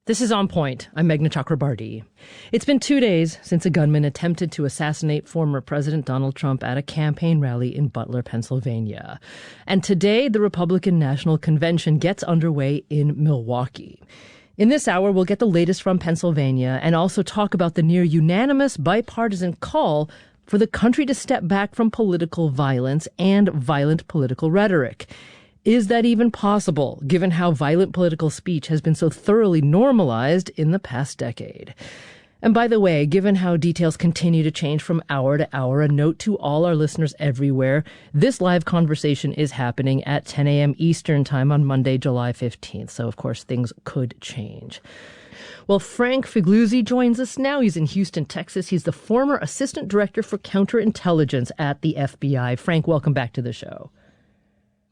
This is On Point. I'm Meghna Chakrabarti. It's been 2 days since a gunman attempted to assassinate former President Donald Trump at a campaign rally in Butler, Pennsylvania. And today, the Republican National Convention gets underway in Milwaukee. In this hour, we'll get the latest from Pennsylvania and also talk about the near unanimous bipartisan call for the country to step back from political violence and violent political rhetoric. Is that even possible, given how violent political speech has been so thoroughly normalized in the past decade? And by the way, given how details continue to change from hour to hour, a note to all our listeners everywhere, this live conversation is happening at 10 a.m. Eastern Time on Monday, July 15th. So, of course, things could change. Well, Frank Figliuzzi joins us now. He's in Houston, Texas. He's the former Assistant Director for Counterintelligence at the FBI. Frank, welcome back to the show.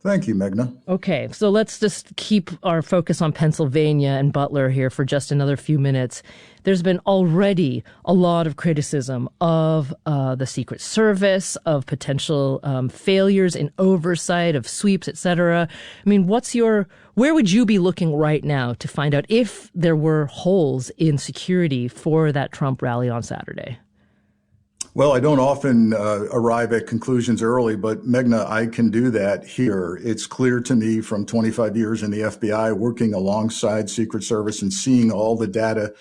Thank you, Meghna. Okay, so let's just keep our focus on Pennsylvania and Butler here for just another few minutes. There's been already a lot of criticism of the Secret Service, of potential failures in oversight, of sweeps, et cetera. I mean, where would you be looking right now to find out if there were holes in security for that Trump rally on Saturday? Well, I don't often arrive at conclusions early, but Meghna, I can do that here. It's clear to me from 25 years in the FBI, working alongside Secret Service and seeing all the data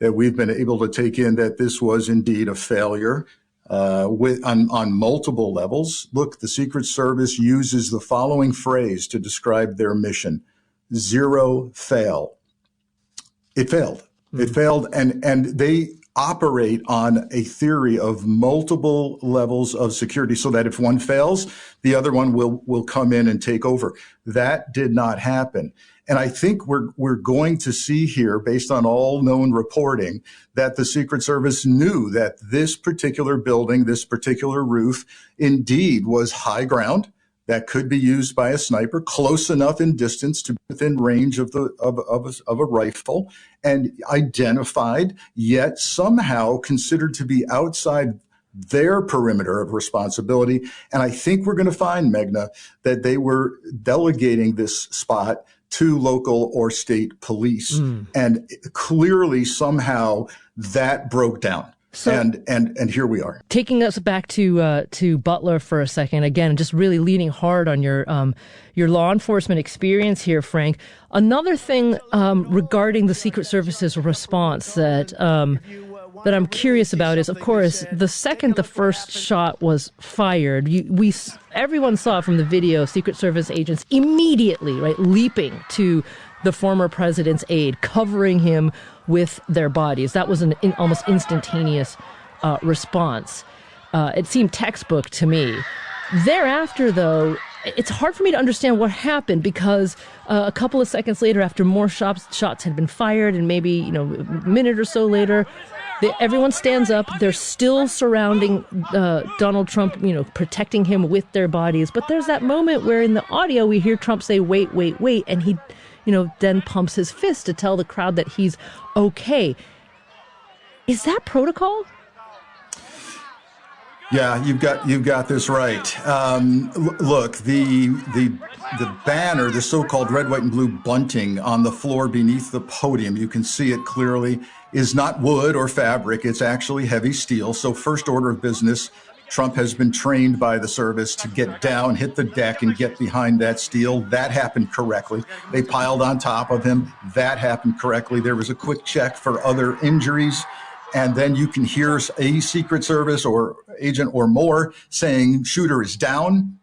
that we've been able to take in, that this was indeed a failure on multiple levels. Look, the Secret Service uses the following phrase to describe their mission: zero fail. It failed. It failed, and they operate on a theory of multiple levels of security so that if one fails, the other one will come in and take over. That did not happen. And I think we're going to see here, based on all known reporting, that the Secret Service knew that this particular building, this particular roof, indeed was high ground that could be used by a sniper, close enough in distance to be within range of a rifle, and identified, yet somehow considered to be outside their perimeter of responsibility. And I think we're going to find, Meghna, that they were delegating this spot to local or state police. And clearly, somehow, that broke down. So, and here we are. Taking us back to Butler for a second, again, just really leaning hard on your law enforcement experience here, Frank. Another thing regarding the Secret Service's response that I'm curious about is, of course, the second the first shot was fired, everyone saw from the video Secret Service agents immediately, right, leaping to the former president's aide, covering him with their bodies. That was an almost instantaneous response. It seemed textbook to me. Thereafter, though, it's hard for me to understand what happened, because a couple of seconds later, after more shots had been fired, and maybe a minute or so later, everyone stands up. They're still surrounding Donald Trump, protecting him with their bodies. But there's that moment where in the audio we hear Trump say, "Wait, wait, wait," and he then pumps his fist to tell the crowd that he's okay. Is that protocol? Yeah, you've got this right. Look, the banner, the so-called red, white, and blue bunting on the floor beneath the podium, you can see it clearly, is not wood or fabric. It's actually heavy steel. So first order of business, Trump has been trained by the service to get down, hit the deck, and get behind that steel. That happened correctly. They piled on top of him. That happened correctly. There was a quick check for other injuries. And then you can hear a Secret Service or agent or more saying, "Shooter is down."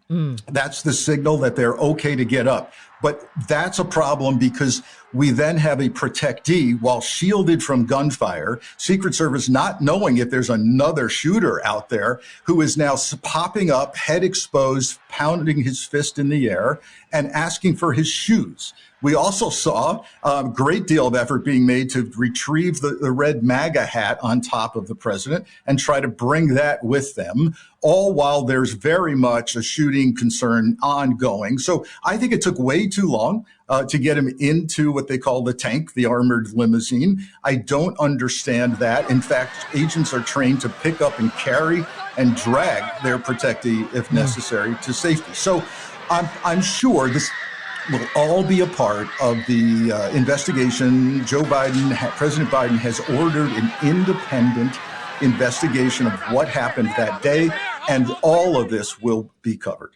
That's the signal that they're okay to get up. But that's a problem, because we then have a protectee, while shielded from gunfire, Secret Service not knowing if there's another shooter out there, who is now popping up, head exposed, pounding his fist in the air, and asking for his shoes. We also saw a great deal of effort being made to retrieve the red MAGA hat on top of the president and try to bring that with them, all while there's very much a shooting concern ongoing. So I think it took way too long to get him into what they call the tank, the armored limousine. I don't understand that. In fact, agents are trained to pick up and carry and drag their protectee, if necessary, to safety. So I'm sure this. will all be a part of the investigation. President Biden has ordered an independent investigation of what happened that day, and all of this will be covered.